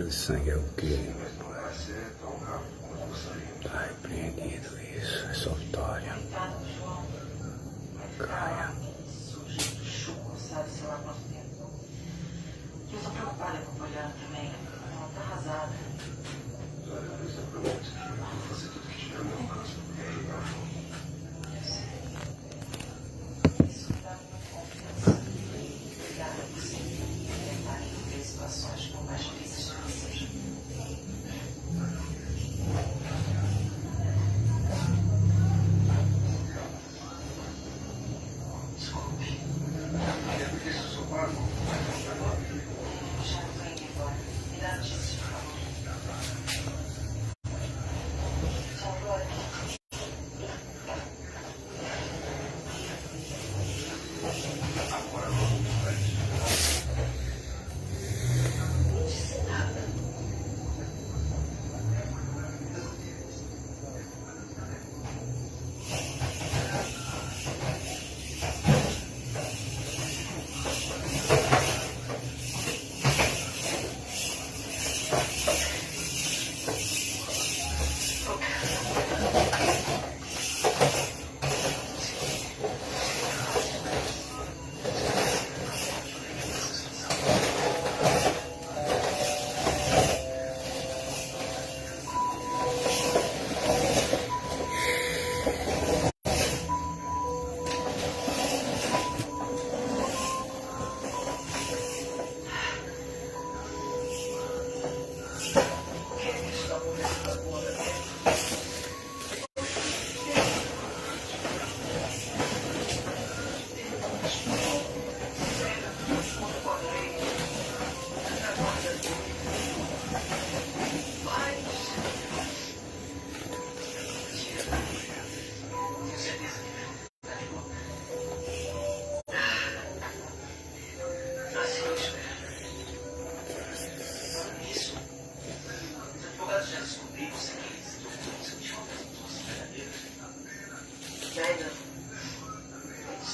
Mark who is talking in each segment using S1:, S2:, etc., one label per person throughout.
S1: de sangue é o que está repreendido. Isso, é sua vitória. Caia.
S2: Eu estou preocupada com a Poliana também. Ela está arrasada. Vou fazer tudo que tiver ao meu alcance. Isso me dá muita confiança. Obrigada por você tentar resolver situações por mais difíceis que sejam. Desculpe. Isso só pago. Já estou indo embora. Me dá notícias, por favor. Tchau, Glória. Agora vamos para isso. Não disse nada.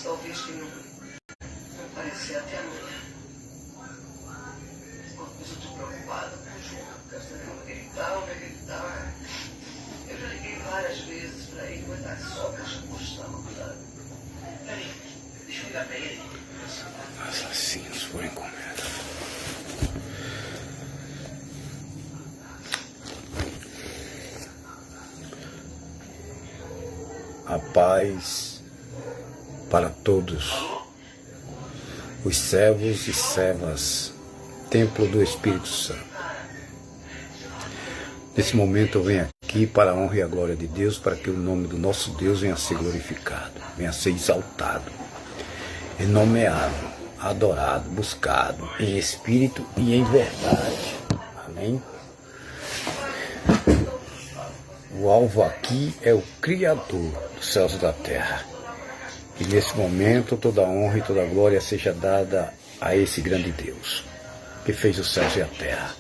S2: Talvez que não parecia até amanhã. Mas eu estou preocupada com o João. Quero saber onde ele está, Eu já liguei várias vezes para ele, mas a sogra já postava cuidado. Peraí, deixa eu ligar para ele.
S1: Assassinos por encomenda. A paz para todos os servos e servas, templo do Espírito Santo. Nesse momento eu venho aqui para a honra e a glória de Deus, para que o nome do nosso Deus venha a ser glorificado, venha a ser exaltado, renomeado, adorado, buscado em espírito e em verdade. Amém? O alvo aqui é o Criador dos céus e da terra. E nesse momento toda a honra e toda a glória seja dada a esse grande Deus, que fez os céus e a terra.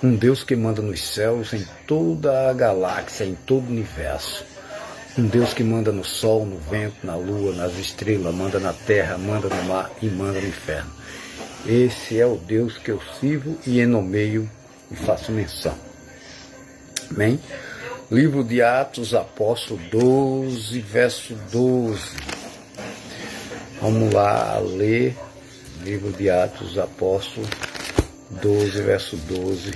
S1: Um Deus que manda nos céus, em toda a galáxia, em todo o universo. Um Deus que manda no sol, no vento, na lua, nas estrelas, manda na terra, manda no mar e manda no inferno. Esse é o Deus que eu sirvo e enomeio e faço menção. Amém? Livro de Atos, Apóstolo 12, verso 12. Vamos lá ler, livro de Atos, Apóstolo 12, verso 12.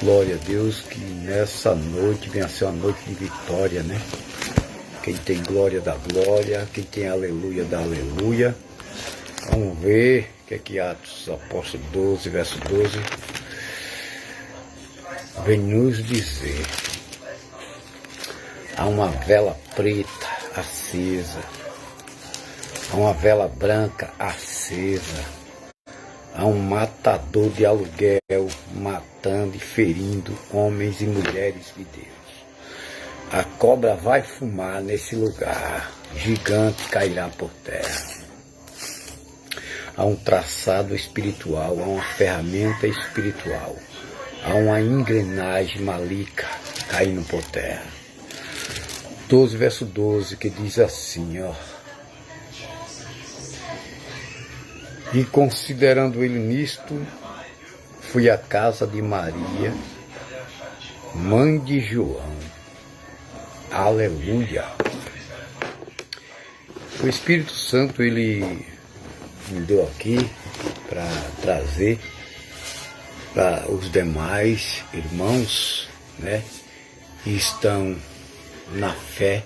S1: Glória a Deus, que nessa noite venha a ser uma noite de vitória, né? Quem tem glória da glória, quem tem aleluia da aleluia. Vamos ver o que é Atos, Apóstolo 12, verso 12. Vem nos dizer: há uma vela preta acesa, há uma vela branca acesa, há um matador de aluguel matando e ferindo homens e mulheres de Deus. A cobra vai fumar nesse lugar, gigante cairá por terra. Há um traçado espiritual, há uma ferramenta espiritual, há uma engrenagem maligna caindo por terra. 12, verso 12, que diz assim, ó. E considerando ele nisto, fui à casa de Maria, mãe de João. Aleluia! O Espírito Santo, ele me deu aqui para trazer para os demais irmãos, né, que estão na fé,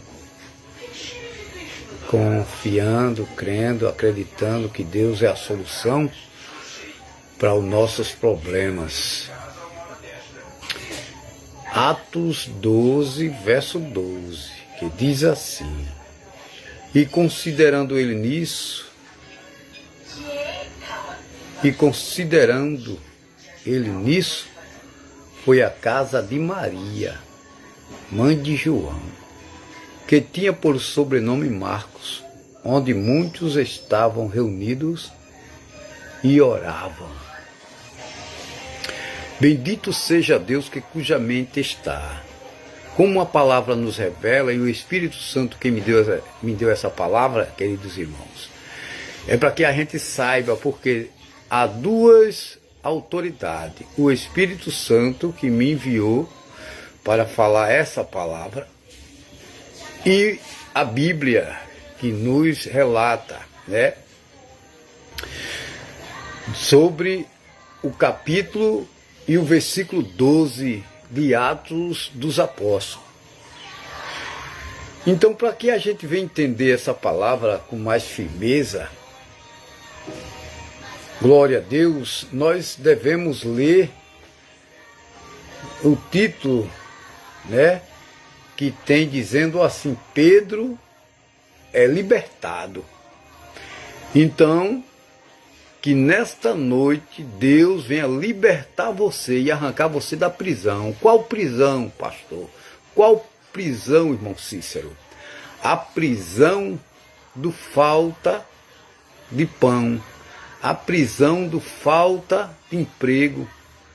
S1: confiando, crendo, acreditando que Deus é a solução para os nossos problemas. Atos 12, verso 12, que diz assim: e considerando ele nisso, foi à casa de Maria, mãe de João, que tinha por sobrenome Marcos, onde muitos estavam reunidos e oravam. Bendito seja Deus cuja mente está. Como a palavra nos revela, e o Espírito Santo que me deu essa palavra, queridos irmãos, é para que a gente saiba, porque há duas autoridades. O Espírito Santo que me enviou para falar essa palavra e a Bíblia que nos relata, né, sobre o capítulo e o versículo 12 de Atos dos Apóstolos. Então, para que a gente venha entender essa palavra com mais firmeza, glória a Deus, nós devemos ler o título, né, que tem dizendo assim: Pedro é libertado. Então, que nesta noite Deus venha libertar você e arrancar você da prisão. Qual prisão, pastor? Qual prisão, irmão Cícero? A prisão do falta de pão, a prisão do falta de emprego,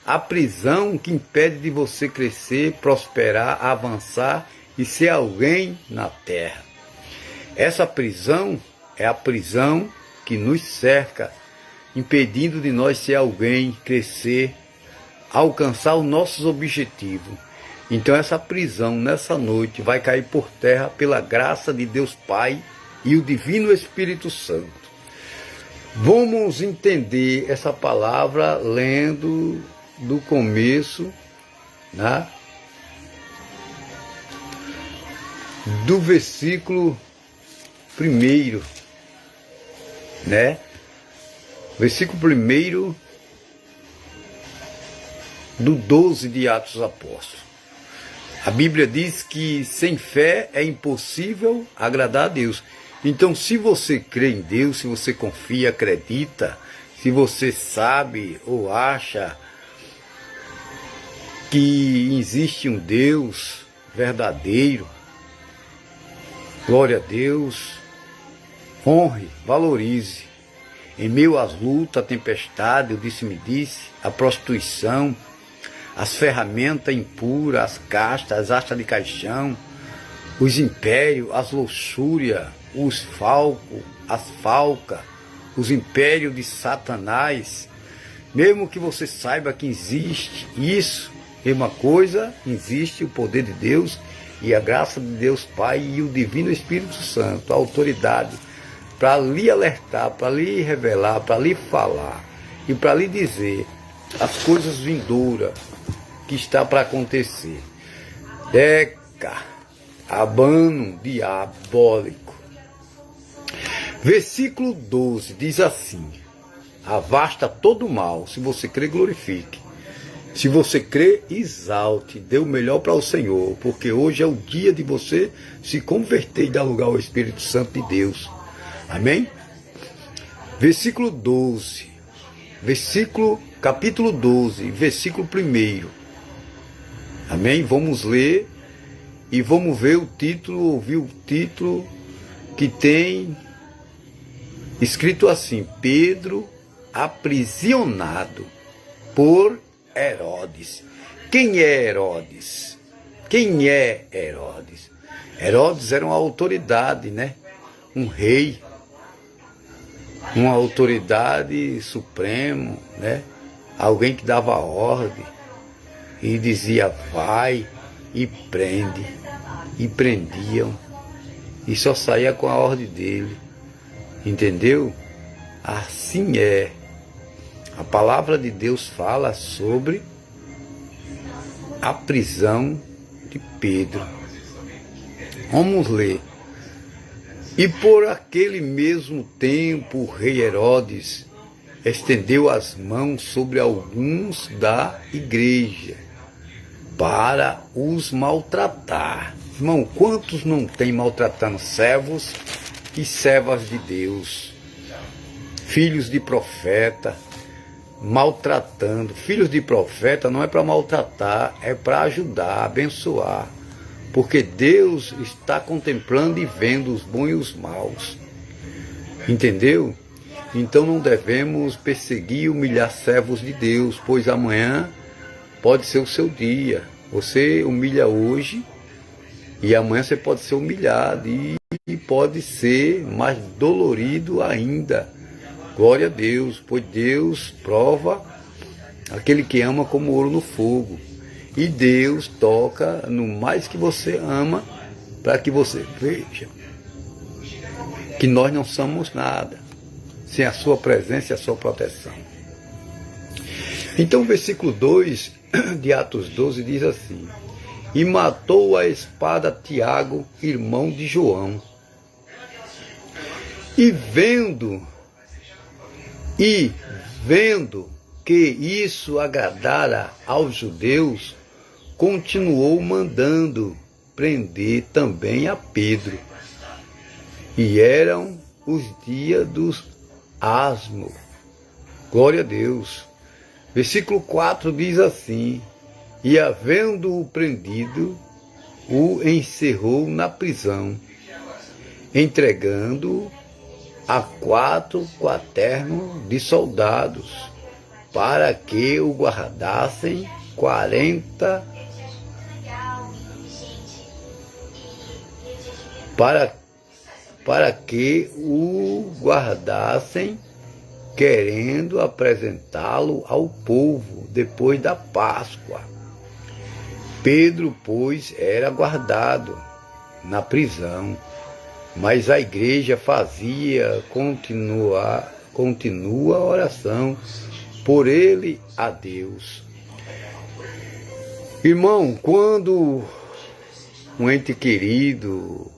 S1: a prisão que impede de você crescer, prosperar, avançar e ser alguém na terra. Essa prisão é a prisão que nos cerca, impedindo de nós ser alguém, crescer, alcançar os nossos objetivos. Então essa prisão nessa noite vai cair por terra pela graça de Deus Pai e o Divino Espírito Santo. Vamos entender essa palavra lendo do começo, né, do versículo 1, né? Versículo 1 do 12 de Atos dos Apóstolos. A Bíblia diz que sem fé é impossível agradar a Deus. Então, se você crê em Deus, se você confia, acredita, se você sabe ou acha que existe um Deus verdadeiro, glória a Deus, honre, valorize. Em meio às lutas, a tempestade, o disse-me-disse, a prostituição, as ferramentas impuras, as castas, as astas de caixão, os impérios, as luxúrias, os falcos, as falcas, os impérios de Satanás, mesmo que você saiba que existe isso, mesma coisa, existe o poder de Deus e a graça de Deus Pai e o Divino Espírito Santo, a autoridade, para lhe alertar, para lhe revelar, para lhe falar e para lhe dizer as coisas vindouras que está para acontecer. Deca, abano diabólico. Versículo 12 diz assim: avasta todo o mal, se você crê, glorifique. Se você crê, exalte, dê o melhor para o Senhor, porque hoje é o dia de você se converter e dar lugar ao Espírito Santo de Deus. Amém? Versículo 12, capítulo 12, versículo 1. Amém? Vamos ler e vamos ver o título, ouvir o título que tem escrito assim: Pedro aprisionado por Herodes. Quem é Herodes? Quem é Herodes? Herodes era uma autoridade, né? Um rei, uma autoridade supremo, né? alguém que dava ordem e dizia vai e prende, e prendiam, e só saía com a ordem dele, entendeu? Assim é. A palavra de Deus fala sobre a prisão de Pedro. Vamos ler. E por aquele mesmo tempo o rei Herodes estendeu as mãos sobre alguns da igreja para os maltratar. Irmão, quantos não tem maltratando servos e servas de Deus? Filhos de profeta, maltratando. Filhos de profeta não é para maltratar, é para ajudar, abençoar. Porque Deus está contemplando e vendo os bons e os maus. Entendeu? Então não devemos perseguir e humilhar servos de Deus, pois amanhã pode ser o seu dia. Você humilha hoje e amanhã você pode ser humilhado e pode ser mais dolorido ainda. Glória a Deus, pois Deus prova aquele que ama como ouro no fogo. E Deus toca no mais que você ama, para que você veja que nós não somos nada sem a sua presença e a sua proteção. Então o versículo 2 de Atos 12 diz assim: e matou a espada Tiago, irmão de João. E vendo que isso agradara aos judeus, continuou mandando prender também a Pedro. E eram os dias dos asmos. Glória a Deus. Versículo 4 diz assim: e havendo-o prendido, o encerrou na prisão, entregando-o a 4 quaternos de soldados, para que o guardassem 40 para que o guardassem, querendo apresentá-lo ao povo depois da Páscoa. Pedro, pois, era guardado na prisão, mas a igreja continua a oração por ele a Deus. Irmão, quando um ente querido,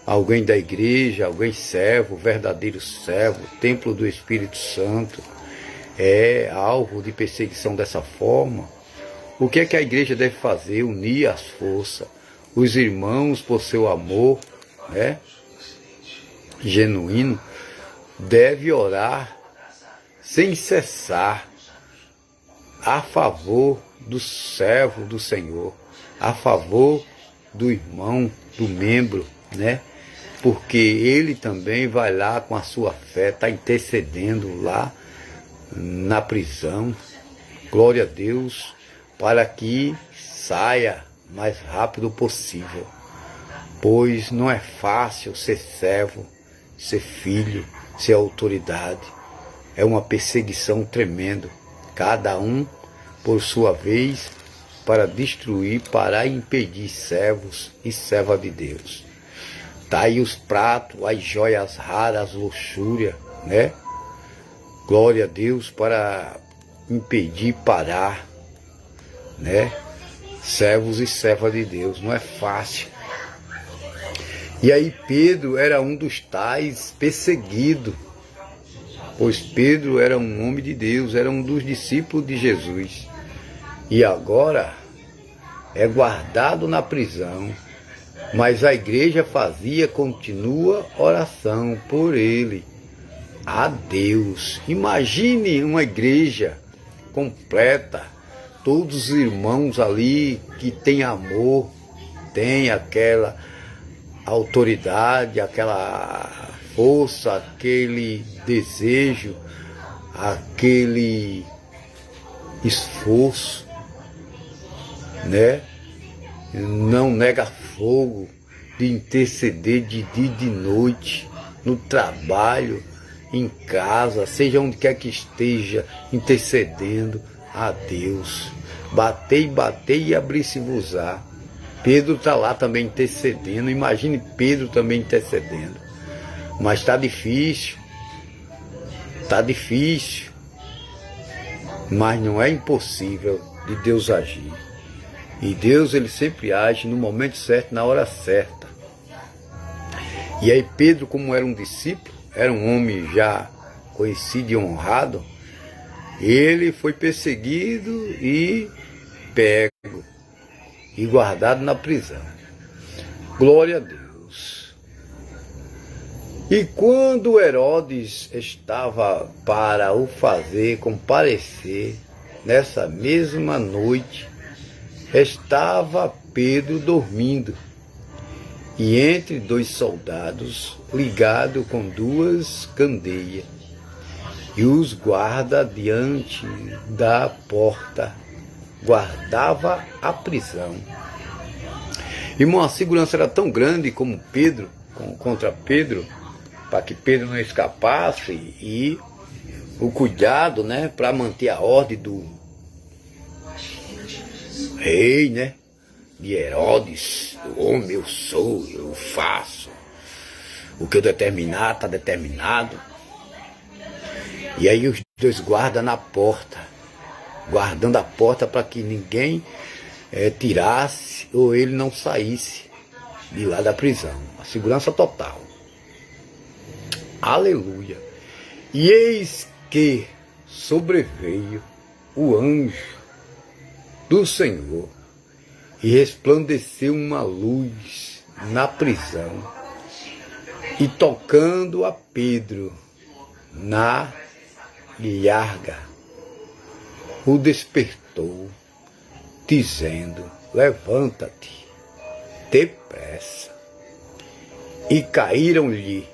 S1: alguém da igreja, alguém servo, verdadeiro servo, templo do Espírito Santo, é alvo de perseguição dessa forma, o que é que a igreja deve fazer? Unir as forças, os irmãos, por seu amor, genuíno, deve orar sem cessar a favor do servo do Senhor, a favor do irmão, do membro, porque ele também vai lá com a sua fé, está intercedendo lá na prisão, glória a Deus, para que saia mais rápido possível, pois não é fácil ser servo, ser filho, ser autoridade, é uma perseguição tremenda, cada um por sua vez, para destruir, para impedir servos e servas de Deus. Tá aí os pratos, as joias raras, as luxúrias, Glória a Deus, para impedir, parar, Servos e servas de Deus, não é fácil. E aí Pedro era um dos tais perseguidos, pois Pedro era um homem de Deus, era um dos discípulos de Jesus. E agora é guardado na prisão, mas a igreja continua oração por ele, a Deus. Imagine uma igreja completa, todos os irmãos ali que tem amor, tem aquela autoridade, aquela força, aquele desejo, aquele esforço, não nega fogo de interceder de dia e de noite, no trabalho, em casa, seja onde quer que esteja, intercedendo a Deus. Batei, batei e abri-se-vos-á. Pedro está lá também intercedendo. Imagine Pedro também intercedendo. Mas está difícil. Está difícil. Mas não é impossível de Deus agir. E Deus, ele sempre age no momento certo, na hora certa. E aí Pedro, como era um discípulo, era um homem já conhecido e honrado, ele foi perseguido e pego e guardado na prisão. Glória a Deus. E quando Herodes estava para o fazer comparecer, nessa mesma noite, estava Pedro dormindo, e entre dois soldados, ligado com duas candeias, e os guarda diante da porta, guardava a prisão. Irmão, a segurança era tão grande como Pedro, contra Pedro, para que Pedro não escapasse, e o cuidado, né, para manter a ordem do rei, né, de Herodes, do homem eu sou, eu faço, o que eu determinar está determinado. E aí os dois guardam na porta, guardando a porta para que ninguém tirasse ou ele não saísse de lá da prisão. A segurança total. Aleluia. E eis que sobreveio o anjo do Senhor e resplandeceu uma luz na prisão, e tocando a Pedro na llaga, o despertou, dizendo: levanta-te depressa. E caíram-lhe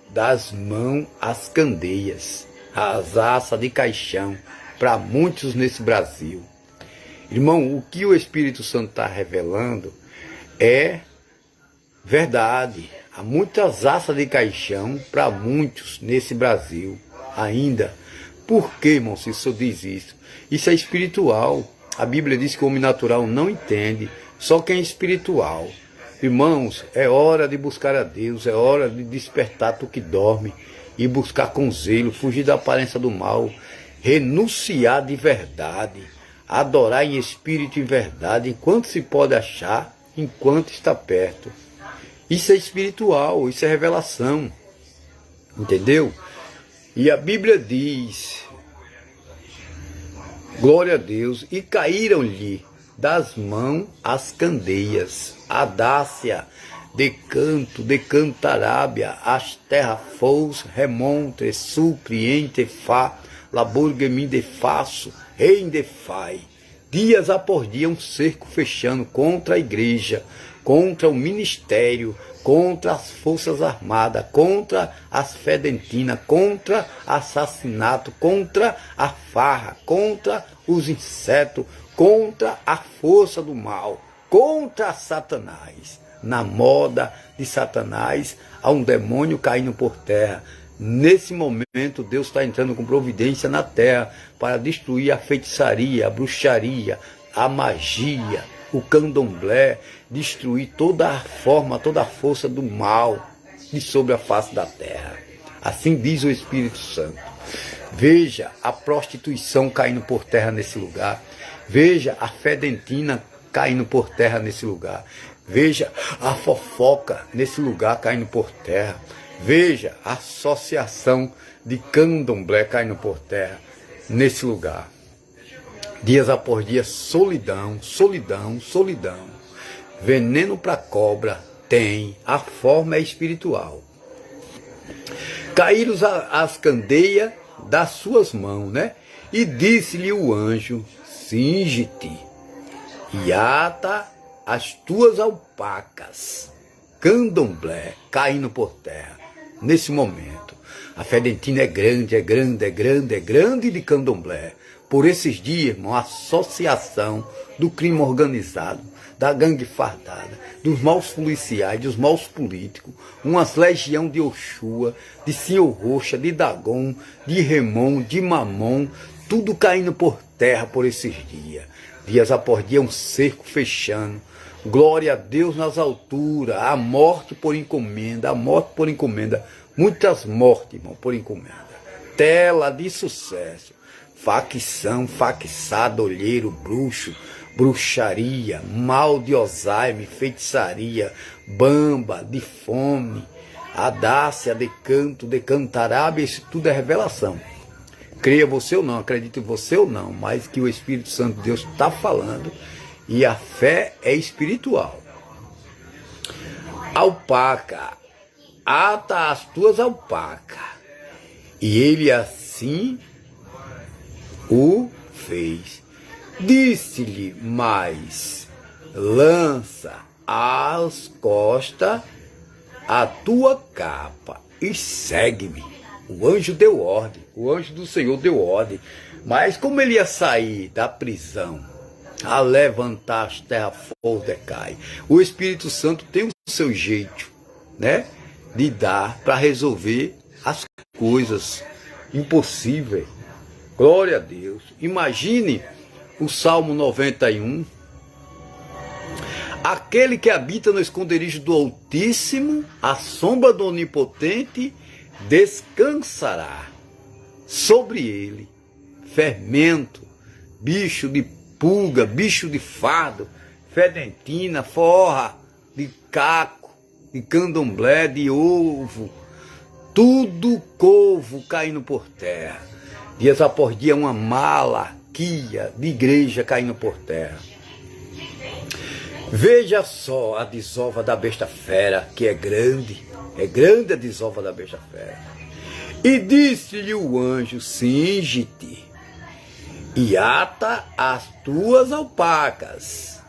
S1: das mãos as candeias, as assas de caixão, para muitos nesse Brasil. Irmão, o que o Espírito Santo está revelando é verdade. Há muitas assas de caixão para muitos nesse Brasil ainda. Por que, irmão, se o senhor diz isso? Isso é espiritual. A Bíblia diz que o homem natural não entende, só quem é espiritual. Irmãos, é hora de buscar a Deus, é hora de despertar tu que dorme e buscar com zelo, fugir da aparência do mal, renunciar de verdade, adorar em espírito e em verdade, enquanto se pode achar, enquanto está perto. Isso é espiritual, isso é revelação. Entendeu? E a Bíblia diz, glória a Deus, e caíram-lhe das mãos as candeias, a Dácia, Decanto, Decantarábia, as terras fous, remonte, supri, entefá, laburguemin de faço, reindefai. Dias após dia um cerco fechando contra a igreja, contra o ministério, contra as forças armadas, contra as fedentinas, contra assassinato, contra a farra, contra os insetos, contra a força do mal, contra Satanás. Na moda de Satanás, há um demônio caindo por terra. Nesse momento, Deus está entrando com providência na terra para destruir a feitiçaria, a bruxaria, a magia, o candomblé, destruir toda a forma, toda a força do mal de sobre a face da terra. Assim diz o Espírito Santo. Veja a prostituição caindo por terra nesse lugar. Veja a fedentina caindo por terra nesse lugar. Veja a fofoca nesse lugar caindo por terra. Veja a associação de candomblé caindo por terra nesse lugar. Dias após dia, solidão, solidão, solidão. Veneno para cobra tem, a forma é espiritual. Caíram as candeias das suas mãos, né? E disse-lhe o anjo: cinge-te e ata as tuas alpacas. Candomblé caindo por terra nesse momento. A fedentina é grande, é grande, é grande, é grande de candomblé. Por esses dias, irmão, a associação do crime organizado, da gangue fardada, dos maus policiais, dos maus políticos, umas legião de Oxua, de Senhor Roxa, de Dagon, de Remon, de Mamon, tudo caindo por terra por esses dias. Dias após dia, um cerco fechando. Glória a Deus nas alturas, a morte por encomenda, a morte por encomenda. Muitas mortes, irmão, por encomenda. Tela de sucesso. Facção, faxado, olheiro, bruxo, bruxaria, mal de Alzheimer, feitiçaria, bamba, de fome, adácia, decanto, decantarábia, isso tudo é revelação. Creia você ou não, acredite você ou não, mas que o Espírito Santo de Deus está falando e a fé é espiritual. Alpaca, ata as tuas alpacas. E ele assim o fez. Disse-lhe mais, lança às costas a tua capa e segue-me. O anjo deu ordem, o anjo do Senhor deu ordem. Mas como ele ia sair da prisão, a levantar as terras fogo decai, o Espírito Santo tem o seu jeito, né, de dar para resolver as coisas impossíveis. Glória a Deus. Imagine o Salmo 91. Aquele que habita no esconderijo do Altíssimo, à sombra do Onipotente, descansará. Sobre ele, fermento, bicho de pulga, bicho de fardo, fedentina, forra, de caco, de candomblé, de ovo, tudo couvo caindo por terra. Dias após dia, uma malaquia de igreja caindo por terra. Veja só a desova da besta fera, que é grande a desova da besta fera. E disse-lhe o anjo, cinge-te e ata as tuas alpacas.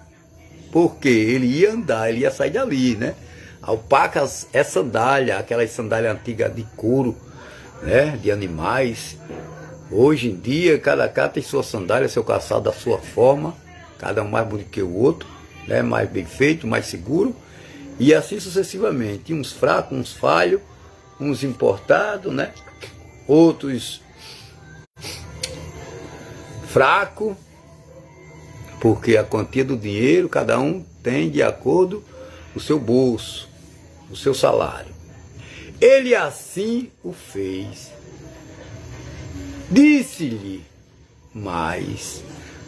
S1: Porque ele ia andar, ele ia sair dali, né? Alpacas é sandália, aquelas sandálias antigas de couro, né? De animais. Hoje em dia, cada cara tem sua sandália, seu calçado da sua forma, cada um mais bonito que o outro, né? Mais bem feito, mais seguro, e assim sucessivamente. Uns fracos, uns falhos, uns importados, né? Outros fracos, porque a quantia do dinheiro cada um tem de acordo com o seu bolso, o seu salário. Ele assim o fez. Disse-lhe mais,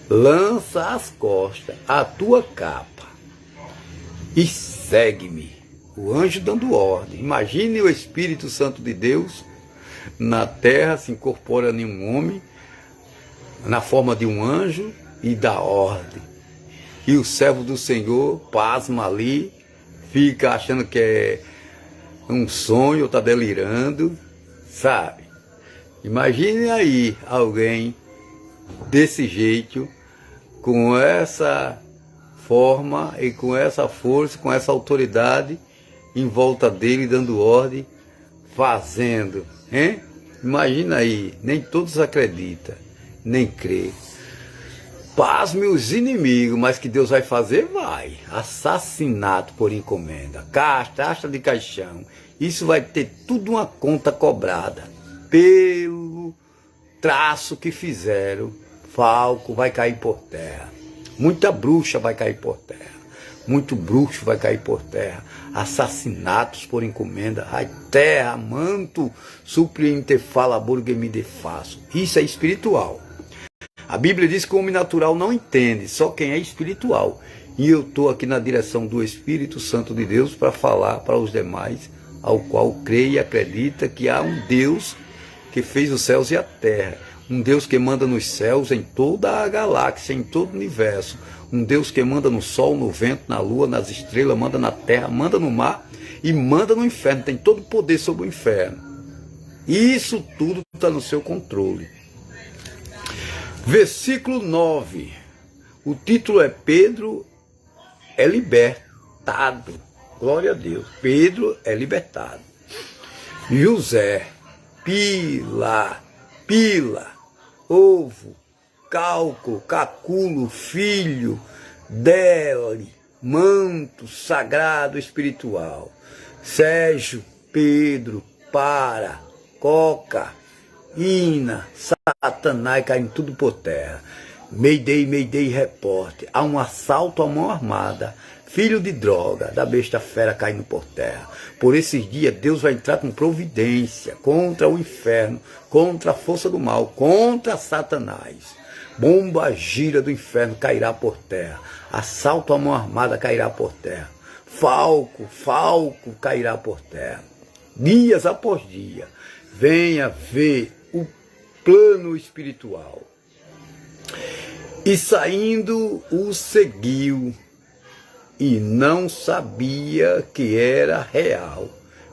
S1: lança às costas a tua capa e segue-me. O anjo dando ordem. Imagine o Espírito Santo de Deus na terra, se incorpora em um homem, na forma de um anjo, e dá ordem. E o servo do Senhor pasma ali, fica achando que é um sonho, está delirando, sabe? Imagine aí alguém desse jeito, com essa forma e com essa força, com essa autoridade em volta dele, dando ordem, fazendo, hein? Imagina aí, nem todos acreditam, nem crê. Pasme os inimigos, mas que Deus vai fazer, vai. Assassinato por encomenda, casta de caixão, isso vai ter tudo uma conta cobrada. Pelo traço que fizeram, falco vai cair por terra. Muita bruxa vai cair por terra. Muito bruxo vai cair por terra. Assassinatos por encomenda. Ai, terra, manto, surpreende, fala, burgue, me defaço. Isso é espiritual. A Bíblia diz que o homem natural não entende, só quem é espiritual. E eu estou aqui na direção do Espírito Santo de Deus para falar para os demais, ao qual crê e acredita que há um Deus que fez os céus e a terra, um Deus que manda nos céus, em toda a galáxia, em todo o universo, um Deus que manda no sol, no vento, na lua, nas estrelas, manda na terra, manda no mar e manda no inferno, tem todo o poder sobre o inferno. E isso tudo está no seu controle. Versículo 9, o título é Pedro é libertado. Glória a Deus, Pedro é libertado. José, pila, ovo, cálculo, caculo, filho dele, manto sagrado espiritual. Sérgio, Pedro, Para, Coca, Ina, Satanás caindo tudo por terra. Mayday, repórter. Há um assalto à mão armada. Filho de droga, da besta fera caindo por terra. Por esses dias, Deus vai entrar com providência contra o inferno, contra a força do mal, contra Satanás. Bomba gira do inferno cairá por terra. Assalto à mão armada cairá por terra. Falco cairá por terra. Dias após dia, venha ver o plano espiritual. E saindo o seguiu, e não sabia que era real.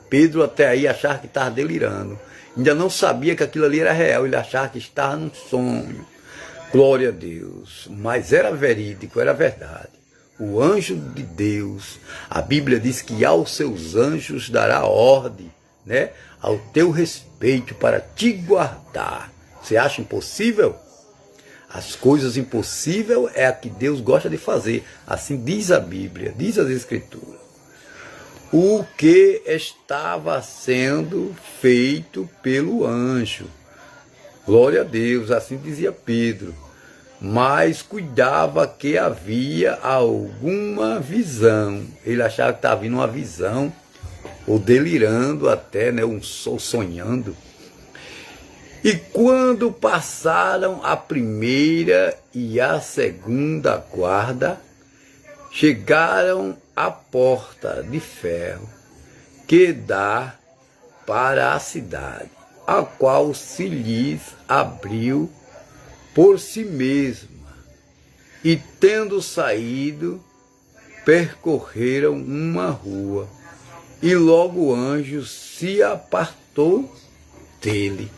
S1: Pedro até aí achava que estava delirando. Ainda não sabia que aquilo ali era real, ele achava que estava num sonho. Glória a Deus. Mas era verídico, era verdade. O anjo de Deus, a Bíblia diz que aos seus anjos dará ordem, né, ao teu respeito para te guardar. Você acha impossível? As coisas impossíveis é a que Deus gosta de fazer. Assim diz a Bíblia, diz as Escrituras. O que estava sendo feito pelo anjo. Glória a Deus, assim dizia Pedro. Mas cuidava que havia alguma visão. Ele achava que estava vindo uma visão, ou delirando até, né, ou sonhando. E quando passaram a primeira e a segunda guarda, chegaram à porta de ferro que dá para a cidade, a qual se lhes abriu por si mesma. E tendo saído, percorreram uma rua, e logo o anjo se apartou dele.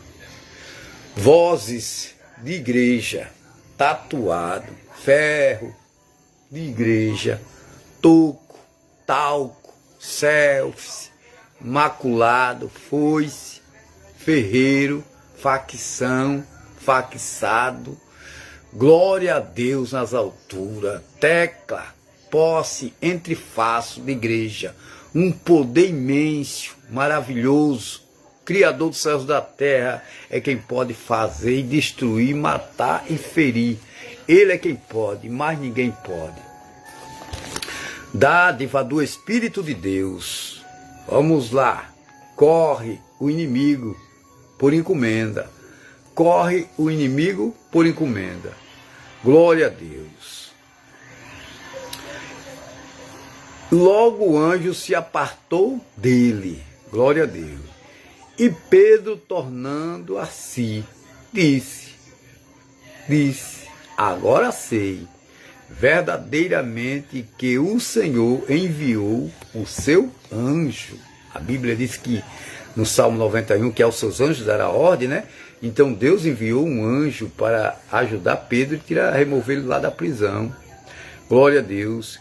S1: Vozes de igreja, tatuado, ferro de igreja, toco, talco, selfie, maculado, foice, ferreiro, facção, faxado, glória a Deus nas alturas, tecla, posse entre faço de igreja, um poder imenso, maravilhoso. Criador dos céus e da terra é quem pode fazer e destruir, matar e ferir. Ele é quem pode, mais ninguém pode. Dádiva do Espírito de Deus. Vamos lá. Corre o inimigo por encomenda. Corre o inimigo por encomenda. Glória a Deus. Logo o anjo se apartou dele. Glória a Deus. E Pedro, tornando a si, disse, agora sei verdadeiramente que o Senhor enviou o seu anjo. A Bíblia diz que no Salmo 91, que aos seus anjos dará ordem, né? Então Deus enviou um anjo para ajudar Pedro e remover ele lá da prisão. Glória a Deus.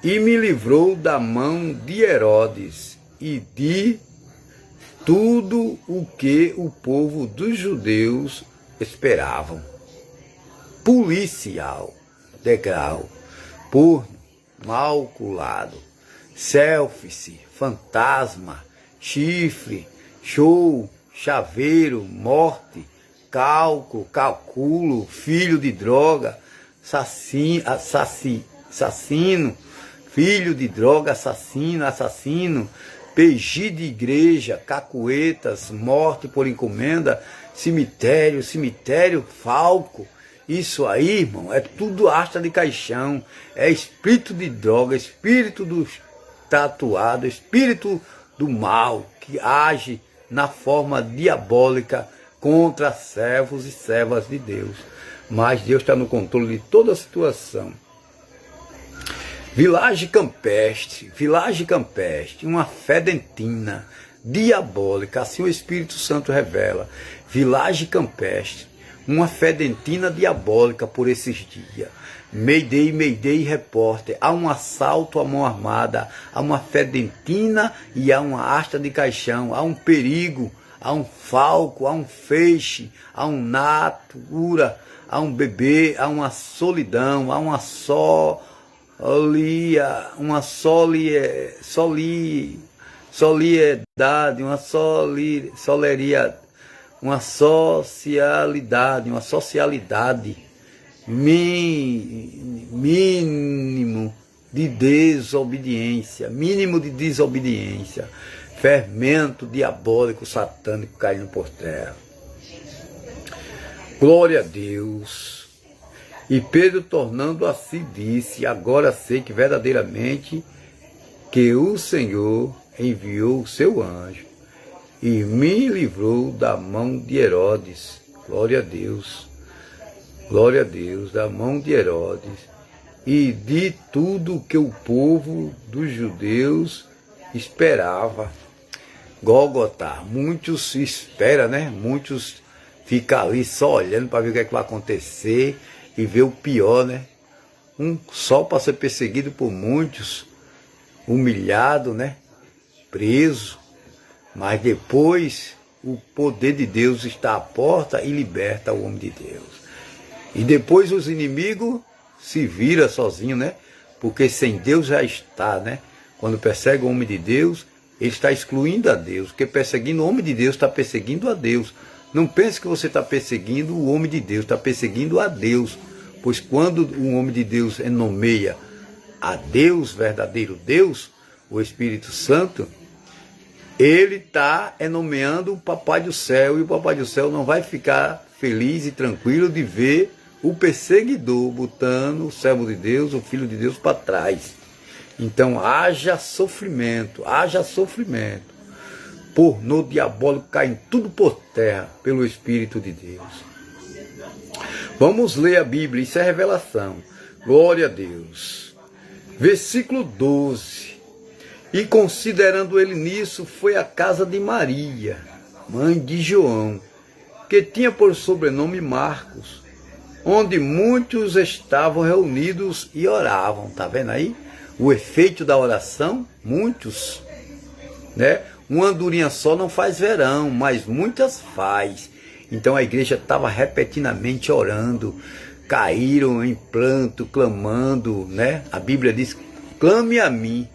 S1: E me livrou da mão de Herodes e de tudo o que o povo dos judeus esperavam. Policial, degrau, por malculado, selfie, fantasma, chifre, show, chaveiro, morte, calculo, filho de droga, assassino, filho de droga, assassino, PG de igreja, cacuetas, morte por encomenda, cemitério, falco. Isso aí, irmão, é tudo asta de caixão, é espírito de droga, espírito do tatuado, espírito do mal, que age na forma diabólica contra servos e servas de Deus. Mas Deus está no controle de toda a situação. Vilagem campestre, uma fedentina diabólica, assim o Espírito Santo revela. Vilagem campestre, uma fedentina diabólica por esses dias. Mayday, repórter. Há um assalto à mão armada, há uma fedentina e há uma asta de caixão, há um perigo, há um falco, há um feixe, há um natura, há um bebê, há uma solidão, há uma só uma solidariedade, uma socialidade, mínimo de desobediência, fermento diabólico, satânico caindo por terra. Glória a Deus. E Pedro, tornando a si, disse: agora sei que verdadeiramente que o Senhor enviou o seu anjo e me livrou da mão de Herodes. Glória a Deus. Glória a Deus, da mão de Herodes e de tudo que o povo dos judeus esperava. Gólgota, muitos esperam, né? Muitos ficam ali só olhando para ver o que é que vai acontecer e ver o pior, né? Só para ser perseguido por muitos, humilhado, né? Preso, mas depois o poder de Deus está à porta e liberta o homem de Deus. E depois os inimigos se viram sozinhos, né? Porque sem Deus já está, né? Quando persegue o homem de Deus, ele está excluindo a Deus. Porque perseguindo o homem de Deus, está perseguindo a Deus. Não pense que você está perseguindo o homem de Deus, está perseguindo a Deus. Pois quando o homem de Deus nomeia a Deus, verdadeiro Deus, o Espírito Santo, ele está nomeando o Papai do Céu, e o Papai do Céu não vai ficar feliz e tranquilo de ver o perseguidor botando o servo de Deus, o Filho de Deus, para trás. Então haja sofrimento, no diabólico cai tudo por terra pelo Espírito de Deus. Vamos ler a Bíblia, isso é revelação. Glória a Deus. Versículo 12. E considerando ele nisso, foi à casa de Maria, mãe de João, que tinha por sobrenome Marcos, onde muitos estavam reunidos e oravam. Tá vendo aí? O efeito da oração, muitos, né? Uma andorinha só não faz verão, mas muitas faz. Então a igreja estava repetidamente orando, caíram em pranto, clamando, né? A Bíblia diz: clame a mim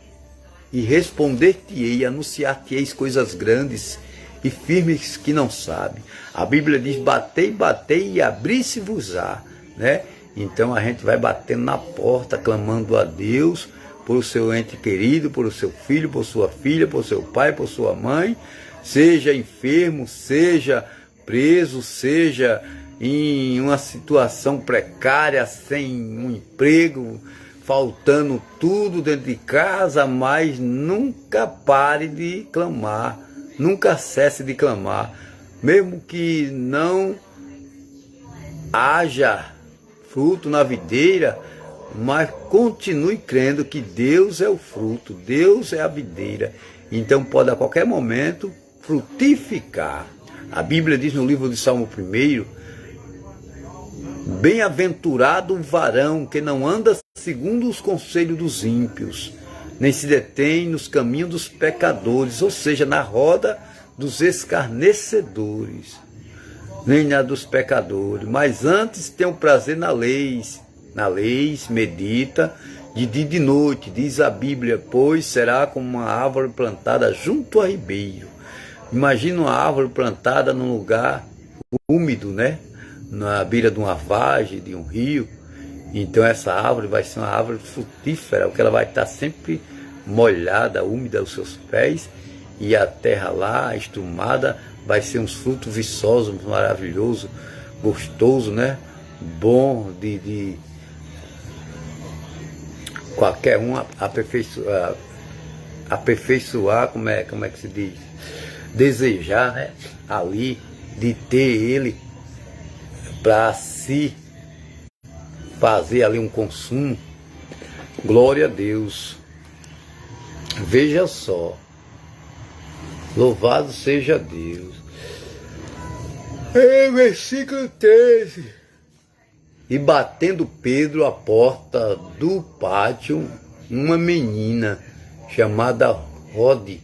S1: e responder-te-ei, anunciar-te-eis coisas grandes e firmes que não sabe. A Bíblia diz: batei, batei e abri-se-vos-á, né? Então a gente vai batendo na porta, clamando a Deus por seu ente querido, por seu filho, por sua filha, por seu pai, por sua mãe, seja enfermo, seja preso, seja em uma situação precária, sem um emprego, faltando tudo dentro de casa, mas nunca pare de clamar, nunca cesse de clamar, mesmo que não haja fruto na videira, mas continue crendo que Deus é o fruto, Deus é a videira, então pode a qualquer momento frutificar. A Bíblia diz no livro de Salmo 1: bem-aventurado o varão que não anda segundo os conselhos dos ímpios, nem se detém nos caminhos dos pecadores, ou seja, na roda dos escarnecedores, nem na dos pecadores, mas antes tem o prazer na lei medita de dia e de noite, diz a Bíblia, pois será como uma árvore plantada junto a ribeiro. Imagina uma árvore plantada num lugar úmido, né? Na beira de uma vargem, de um rio. Então essa árvore vai ser uma árvore frutífera, porque ela vai estar sempre molhada, úmida os seus pés, e a terra lá, estrumada, vai ser uns frutos viçosos, maravilhoso, gostoso, né? Bom de qualquer um aperfeiçoar, como é que se diz? Desejar, né? Ali, de ter ele para si fazer ali um consumo. Glória a Deus. Veja só. Louvado seja Deus. Versículo 13. E batendo Pedro à porta do pátio, uma menina chamada Rode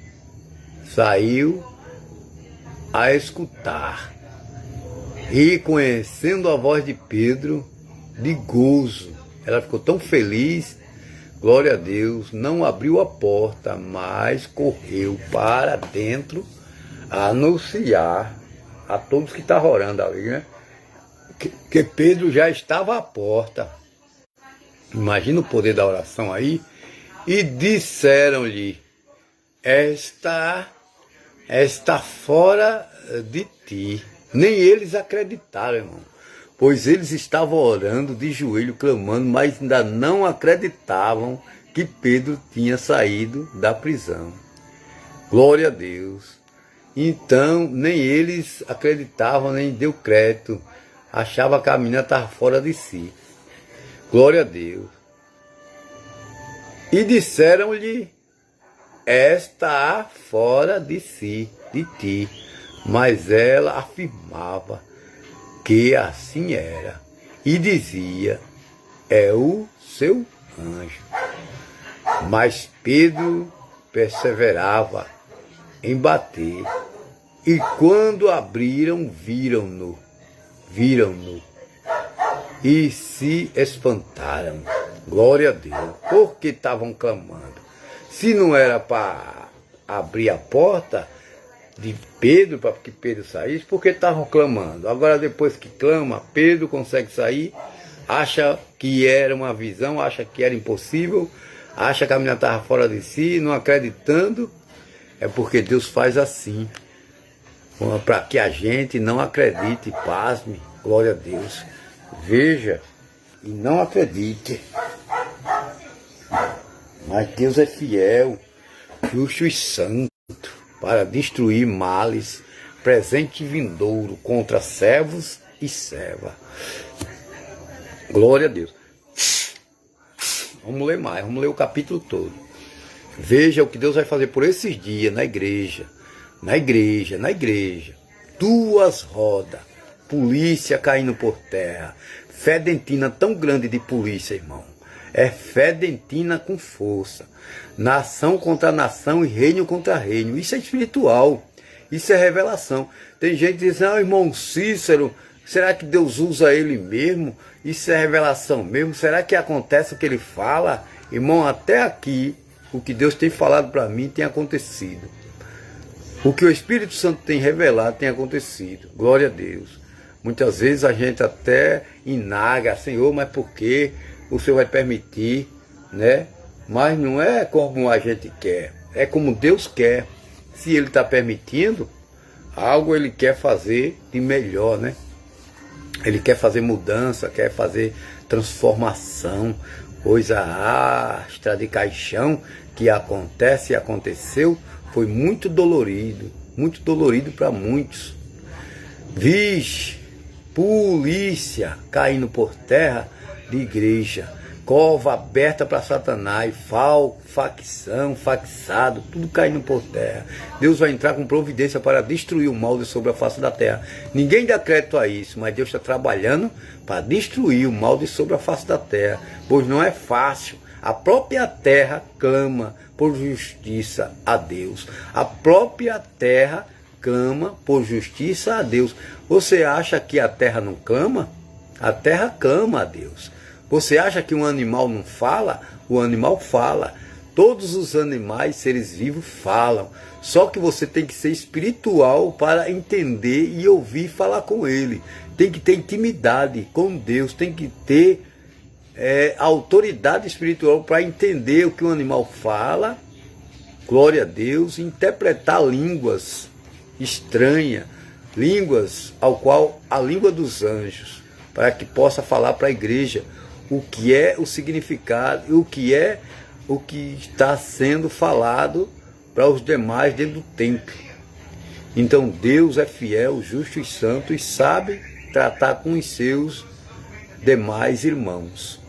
S1: saiu a escutar. E conhecendo a voz de Pedro, de gozo, ela ficou tão feliz glória a Deus, não abriu a porta, mas correu para dentro a anunciar a todos que estavam orando ali, né? Que Pedro já estava à porta. Imagina o poder da oração aí. E disseram-lhe, está fora de ti. Nem eles acreditaram, irmão. Pois eles estavam orando de joelho, clamando, mas ainda não acreditavam que Pedro tinha saído da prisão. Glória a Deus. Então, nem eles acreditavam, nem deu crédito. Achava que a menina estava fora de si. Glória a Deus. E disseram-lhe, está fora de si, de ti. Mas ela afirmava que assim era. E dizia, é o seu anjo. Mas Pedro perseverava em bater. E quando abriram, viram-no. E se espantaram. Glória a Deus. Porque estavam clamando. Se não era para abrir a porta de Pedro, para que Pedro saísse, porque estavam clamando. Agora, depois que clama, Pedro consegue sair, acha que era uma visão, acha que era impossível, acha que a menina estava fora de si, não acreditando. É porque Deus faz assim, para que a gente não acredite, pasme, glória a Deus. Veja e não acredite. Mas Deus é fiel, justo e santo, para destruir males, presente e vindouro, contra servos e serva. Glória a Deus. Vamos ler mais, vamos ler o capítulo todo. Veja o que Deus vai fazer por esses dias na igreja. Na igreja. 2 rodas, polícia caindo por terra. Fedentina tão grande de polícia, irmão. É fedentina com força. Nação contra nação e reino contra reino. Isso é espiritual. Isso é revelação. Tem gente dizendo, irmão Cícero, será que Deus usa ele mesmo? Isso é revelação mesmo? Será que acontece o que ele fala? Irmão, até aqui, o que Deus tem falado para mim tem acontecido. O que o Espírito Santo tem revelado tem acontecido. Glória a Deus. Muitas vezes a gente até inaga, Senhor, mas por que o Senhor vai permitir, né? Mas não é como a gente quer, é como Deus quer. Se Ele está permitindo, algo Ele quer fazer de melhor, né? Ele quer fazer mudança, quer fazer transformação. Pois a astra de caixão que acontece e aconteceu foi muito dolorido para muitos. Vixe, polícia caindo por terra de igreja, cova aberta para Satanás, facção, faxado, tudo caindo por terra. Deus vai entrar com providência para destruir o mal de sobre a face da terra. Ninguém dá crédito a isso, mas Deus está trabalhando para destruir o mal de sobre a face da terra, pois não é fácil. A própria terra clama por justiça a Deus. A própria terra clama por justiça a Deus. Você acha que a terra não clama? A terra clama a Deus. Você acha que um animal não fala? O animal fala. Todos os animais, seres vivos, falam. Só que você tem que ser espiritual para entender e ouvir falar com ele. Tem que ter intimidade com Deus. Tem que ter autoridade espiritual para entender o que o animal fala. Glória a Deus. Interpretar línguas estranhas. Línguas ao qual a língua dos anjos. Para que possa falar para a igreja o que é o significado e o que é o que está sendo falado para os demais dentro do templo. Então Deus é fiel, justo e santo e sabe tratar com os seus demais irmãos.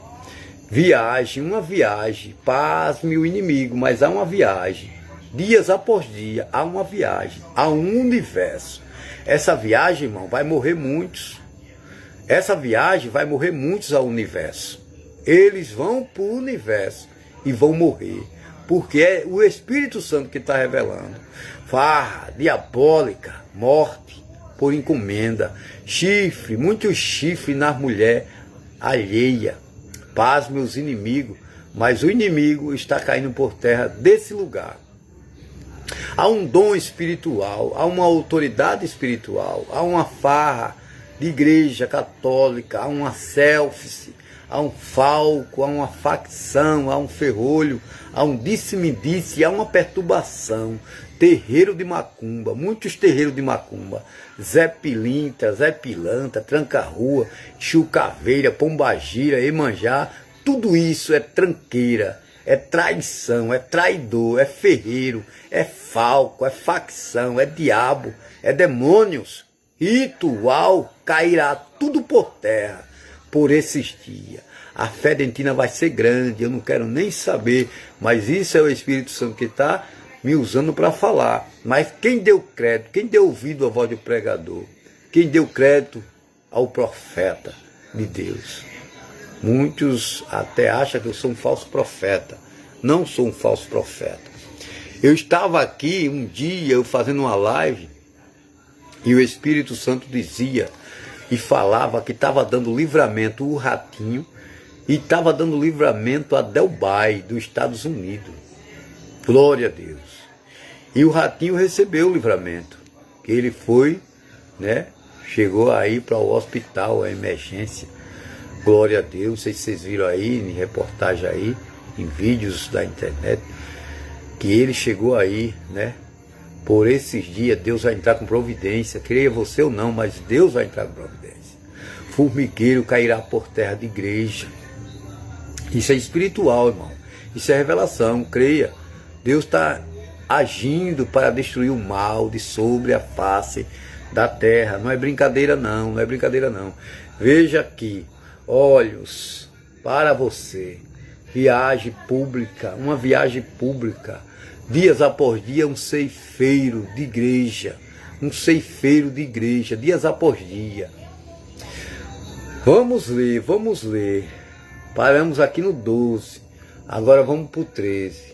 S1: Uma viagem, pasme o inimigo, mas há uma viagem. Dias após dia, há uma viagem, há um universo. Essa viagem, irmão, vai morrer muitos. Essa viagem vai morrer muitos ao universo. Eles vão para o universo e vão morrer. Porque é o Espírito Santo que está revelando. Farra, diabólica, morte por encomenda. Chifre, muitos chifres na mulher alheia. Paz, meus inimigos. mas o inimigo está caindo por terra desse lugar. Há um dom espiritual, há uma autoridade espiritual, há uma farra de igreja católica, há uma selfie, há um falco, há uma facção, há um ferrolho, há um disse-me-disse, há uma perturbação. Terreiro de macumba, muitos terreiros de macumba, Zé Pilintra, Zé Pilantra, Tranca-Rua, Chucaveira, Pombagira, Emanjá, tudo isso é tranqueira, é traição, é traidor, é ferreiro, é falco, é facção, é diabo, é demônios. Ritual cairá tudo por terra por esses dias. A fé dentina vai ser grande, eu não quero nem saber, mas isso é o Espírito Santo que está me usando para falar. Mas quem deu crédito, quem deu ouvido à voz do pregador, quem deu crédito ao profeta de Deus? Muitos até acham que eu sou um falso profeta. Não sou um falso profeta. Eu estava aqui um dia, eu fazendo uma live, e o Espírito Santo dizia e falava que estava dando livramento o Ratinho e estava dando livramento a Delbai, dos Estados Unidos. Glória a Deus. E o Ratinho recebeu o livramento. Ele foi, né? Chegou aí para o hospital, a emergência. Glória a Deus. Não sei se vocês viram aí, em reportagem aí, em vídeos da internet, que ele chegou aí, né? Por esses dias, Deus vai entrar com providência. Creia você ou não, mas Deus vai entrar com providência. Formigueiro cairá por terra de igreja. Isso é espiritual, irmão. Isso é revelação, creia. Deus está agindo para destruir o mal de sobre a face da terra. Não é brincadeira não, não é brincadeira não. Veja aqui, olhos para você. Viagem pública, uma viagem pública. Dias após dia, um ceifeiro de igreja. Um ceifeiro de igreja, dias após dia. Vamos ler, vamos ler. Paramos aqui no 12, agora vamos para o 13.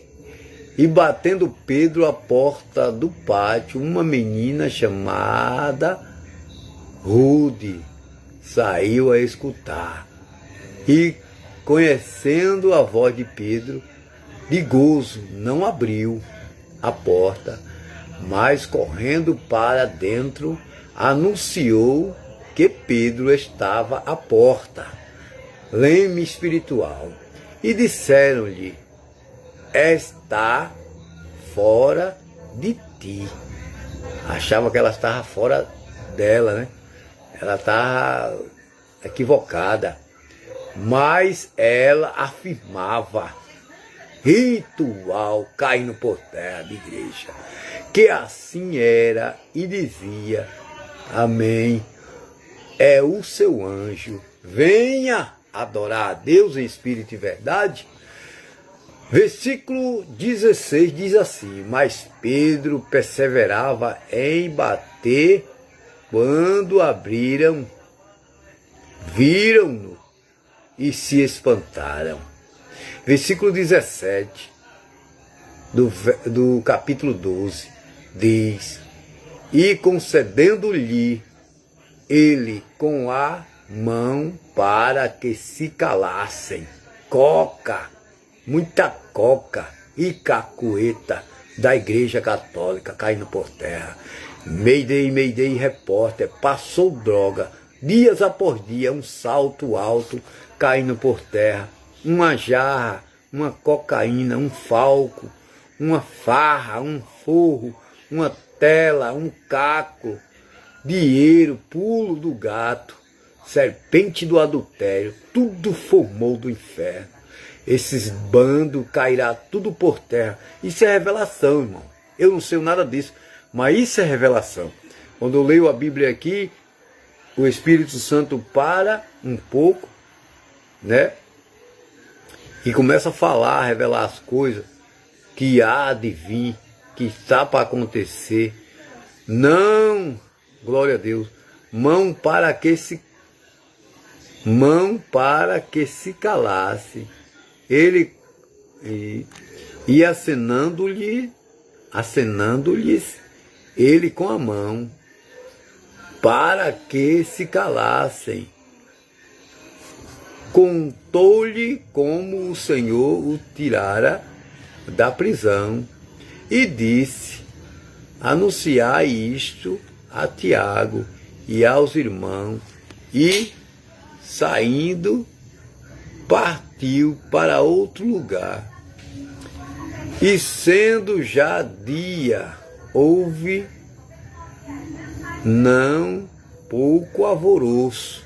S1: E batendo Pedro à porta do pátio, uma menina chamada Rude saiu a escutar. E conhecendo a voz de Pedro, de gozo, não abriu a porta, mas correndo para dentro, anunciou que Pedro estava à porta. Leme espiritual. E disseram-lhe: está fora de ti. Achava que ela estava fora dela, né? Ela estava equivocada. Mas ela afirmava, ritual caindo por terra de igreja, que assim era, e dizia: amém, é o seu anjo, venha adorar a Deus em espírito e verdade. Versículo 16 diz assim: mas Pedro perseverava em bater. Quando abriram, viram-no e se espantaram. Versículo 17 do capítulo 12 diz: e concedendo-lhe ele com a mão para que se calassem. Coca, muita coca e cacueta da igreja católica caindo por terra. Mayday, Mayday, repórter, passou droga, dias após dia, um salto alto caindo por terra, uma jarra, uma cocaína, um falco, uma farra, um forro, uma tela, um caco, dinheiro, pulo do gato, serpente do adultério, tudo formou do inferno. Esses bandos cairá tudo por terra. Isso é revelação, irmão. Eu não sei nada disso, mas isso é revelação. Quando eu leio a Bíblia aqui, o Espírito Santo para um pouco, né? E começa a falar, a revelar as coisas que há de vir, que está para acontecer. Não, glória a Deus, mão para que se calasse. Ele e acenando-lhes ele com a mão, para que se calassem. contou-lhe como o Senhor o tirara da prisão e disse: anunciai isto a Tiago e aos irmãos. E, saindo, partiu para outro lugar. E sendo já dia, houve não pouco alvoroço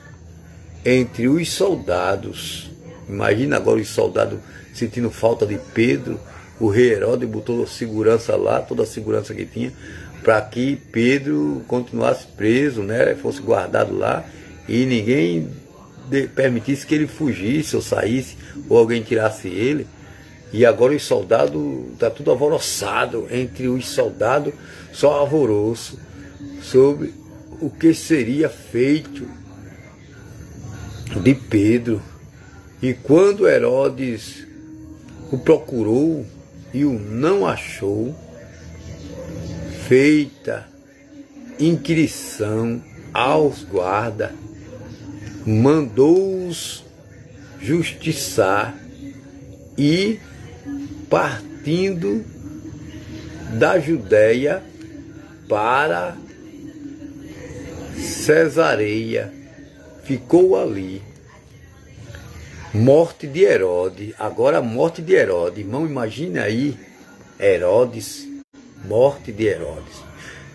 S1: entre os soldados. Imagina agora os soldados sentindo falta de Pedro. O rei Herodes botou segurança lá, toda a segurança que tinha, para que Pedro continuasse preso, né? Fosse guardado lá e ninguém permitisse que ele fugisse ou saísse, ou alguém tirasse ele. E agora os soldados, está tudo alvoroçado entre os soldados, só alvoroço sobre o que seria feito de Pedro. E quando Herodes o procurou e o não achou, feita inquirição aos guardas, mandou-os justiçar e, partindo da Judéia para Cesareia, ficou ali. Morte de Herodes. Agora a morte de Herodes. Irmão, imagine aí Herodes, morte de Herodes.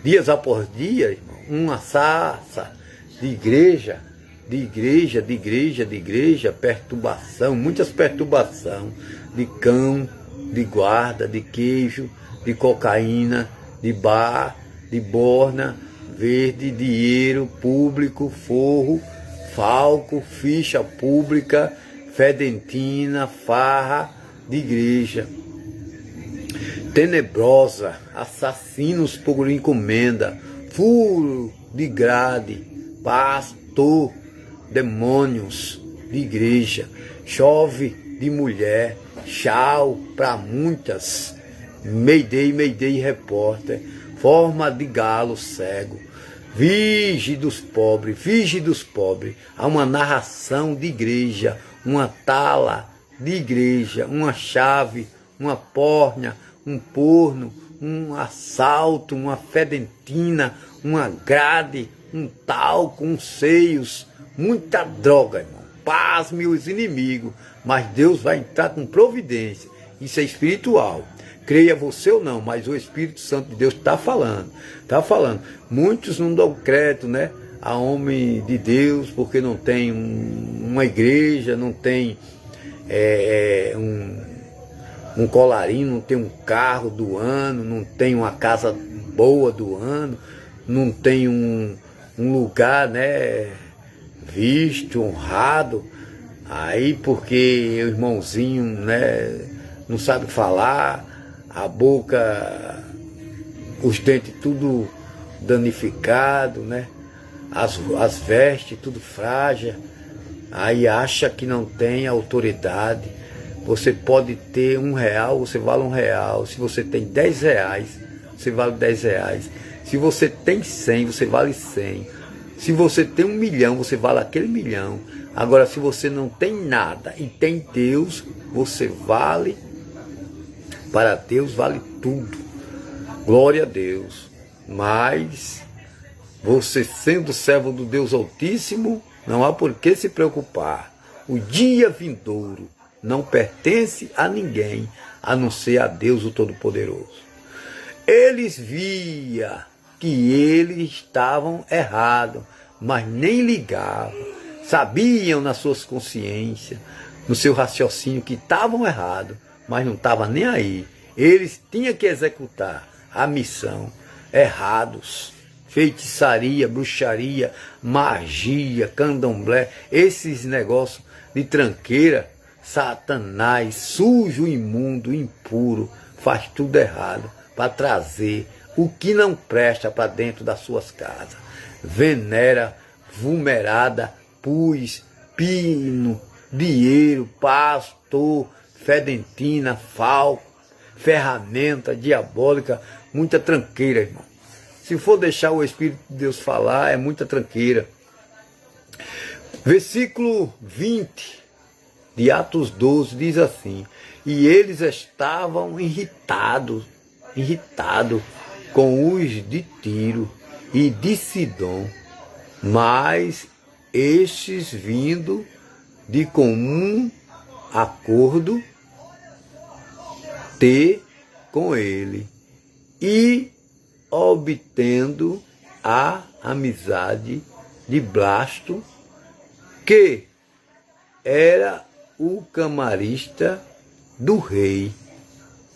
S1: Dias após dia, irmão, uma sarça de igreja, perturbação, muitas perturbações, de cão, de guarda, de queijo, de cocaína, de bar, de borna, verde, dinheiro público, forro, falco, ficha pública, fedentina, farra de igreja. Tenebrosa, assassinos por encomenda, furo de grade, pastor, demônios de igreja, chove de mulher, tchau para muitas, Mayday, Mayday, repórter, forma de galo cego, vige dos pobres, há uma narração de igreja, uma tala de igreja, uma chave, uma pórnia, um porno, um assalto, uma fedentina, uma grade, um talco, uns seios, muita droga, irmão. Pasme os inimigos, mas Deus vai entrar com providência. Isso é espiritual. Creia você ou não, mas o Espírito Santo de Deus está falando. Está falando. Muitos não dão crédito, né, a homem de Deus, porque não tem uma igreja, não tem um colarinho, não tem um carro do ano, não tem uma casa boa do ano, não tem um lugar, né, visto, honrado. Aí porque o irmãozinho, né, não sabe falar, a boca, os dentes tudo danificado, né, as vestes tudo frágil, aí acha que não tem autoridade. Você pode ter R$1, você vale R$1. Se você tem R$10, você vale R$10. Se você tem 100, você vale 100. Se você tem 1 milhão, você vale aquele milhão. Agora, se você não tem nada e tem Deus, você vale, para Deus vale tudo. Glória a Deus. Mas você sendo servo do Deus Altíssimo, não há por que se preocupar. O dia vindouro não pertence a ninguém, a não ser a Deus o Todo-Poderoso. Eles viam que eles estavam errados, mas nem ligavam. Sabiam nas suas consciências, no seu raciocínio, que estavam errados, mas não estavam nem aí. Eles tinham que executar a missão. Errados. Feitiçaria, bruxaria, magia, candomblé, esses negócios de tranqueira, Satanás, sujo, imundo, impuro, faz tudo errado para trazer o que não presta para dentro das suas casas. Venera, vulnerada, pus, pino, dinheiro, pastor, fedentina, falco, ferramenta diabólica, muita tranqueira, irmão. Se for deixar o Espírito de Deus falar, é muita tranqueira. Versículo 20 de Atos 12, diz assim: e eles estavam irritados com os de Tiro e de Sidom, mas estes vindo de comum acordo ter com ele e obtendo a amizade de Blasto, que era o camarista do rei,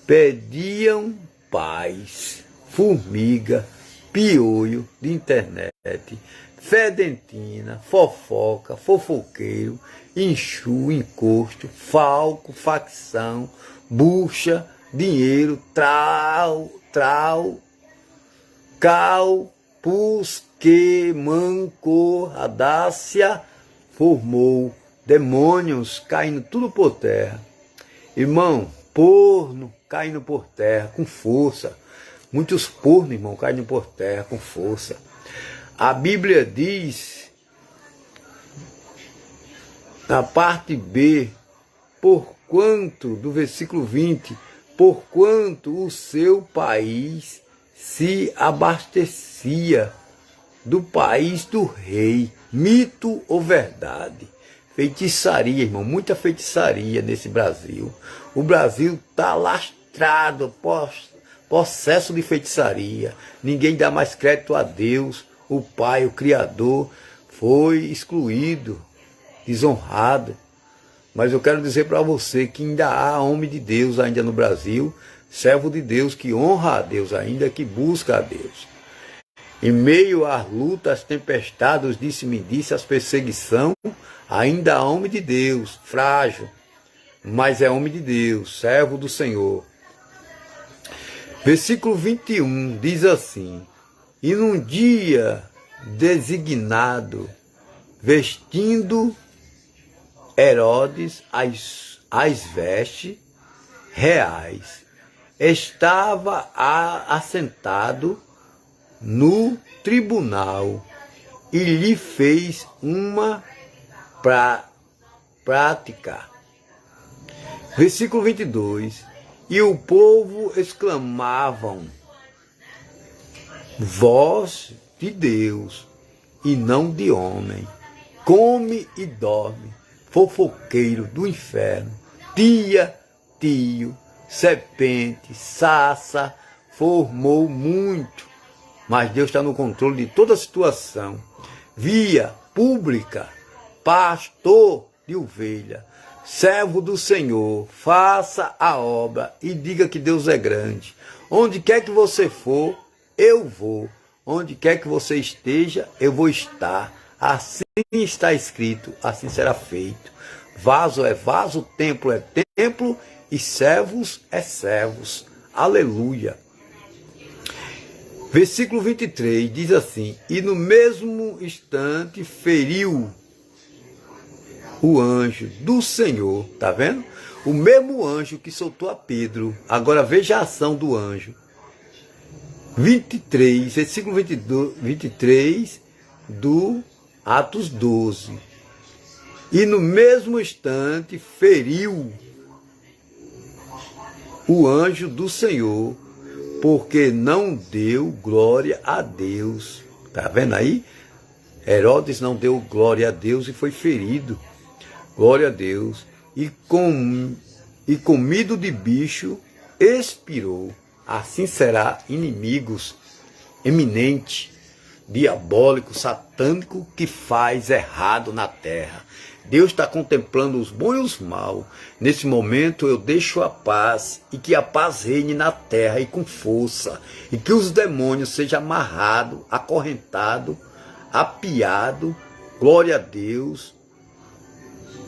S1: pediam paz, formiga, piolho de internet, fedentina, fofoca, fofoqueiro, enxu, encosto, falco, facção, bucha, dinheiro, cal, pusque, manco, adácia, formou demônios caindo tudo por terra. Irmão, porno caindo por terra com força. Muitos pornos, irmão, caindo por terra com força. A Bíblia diz, na parte B, porquanto, do versículo 20, porquanto o seu país se abastecia do país do rei. Mito ou verdade? Feitiçaria, irmão, muita feitiçaria nesse Brasil. O Brasil está lastrado, possesso de feitiçaria. Ninguém dá mais crédito a Deus, o Pai, o Criador. Foi excluído, desonrado. Mas eu quero dizer para você que ainda há homem de Deus ainda no Brasil, servo de Deus que honra a Deus ainda, que busca a Deus. Em meio às lutas, às tempestades, disse-me-disse, as perseguição, ainda há homem de Deus, frágil, mas é homem de Deus, servo do Senhor. Versículo 21 diz assim: e num dia designado, vestindo Herodes as vestes reais, estava assentado no tribunal e lhe fez uma prática. Versículo 22. E o povo exclamavam: voz de Deus e não de homem, come e dorme, fofoqueiro do inferno, tio, serpente, sassa, formou muito. Mas Deus está no controle de toda a situação. Via pública, pastor de ovelha, servo do Senhor, faça a obra e diga que Deus é grande. Onde quer que você for, eu vou. Onde quer que você esteja, eu vou estar. Assim está escrito, assim será feito. Vaso é vaso, templo é templo e servos é servos. Aleluia. Versículo 23 diz assim: e no mesmo instante feriu o anjo do Senhor. Tá vendo? O mesmo anjo que soltou a Pedro. Agora veja a ação do anjo. 23, versículo 23 do Atos 12. E no mesmo instante feriu o anjo do Senhor, porque não deu glória a Deus. Tá vendo aí? Herodes não deu glória a Deus e foi ferido. Glória a Deus. E comido de bicho expirou. Assim será inimigos eminente, diabólico, satânico, que faz errado na terra. Deus está contemplando os bons e os maus. Nesse momento eu deixo a paz, e que a paz reine na terra e com força, e que os demônios sejam amarrados, acorrentados, apiados, glória a Deus,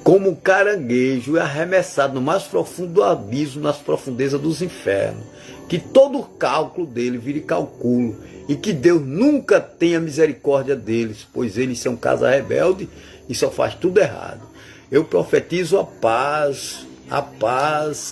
S1: como caranguejo, e arremessado no mais profundo do abismo, nas profundezas dos infernos. Que todo o cálculo dele vire calculo, e que Deus nunca tenha misericórdia deles, pois eles são casa rebelde e só faz tudo errado. Eu profetizo a paz,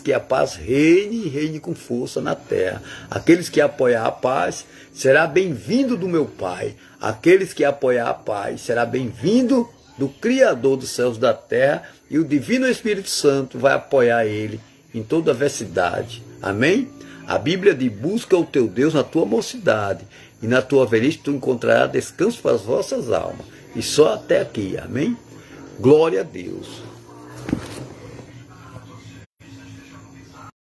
S1: que a paz reine e reine com força na terra. Aqueles que apoiar a paz, será bem-vindo do meu Pai. Aqueles que apoiar a paz, será bem-vindo do Criador dos céus e da terra, e o Divino Espírito Santo vai apoiar ele em toda adversidade. Amém? A Bíblia diz: busca o teu Deus na tua mocidade, e na tua velhice tu encontrarás descanso para as vossas almas. E só até aqui. Amém? Glória a Deus.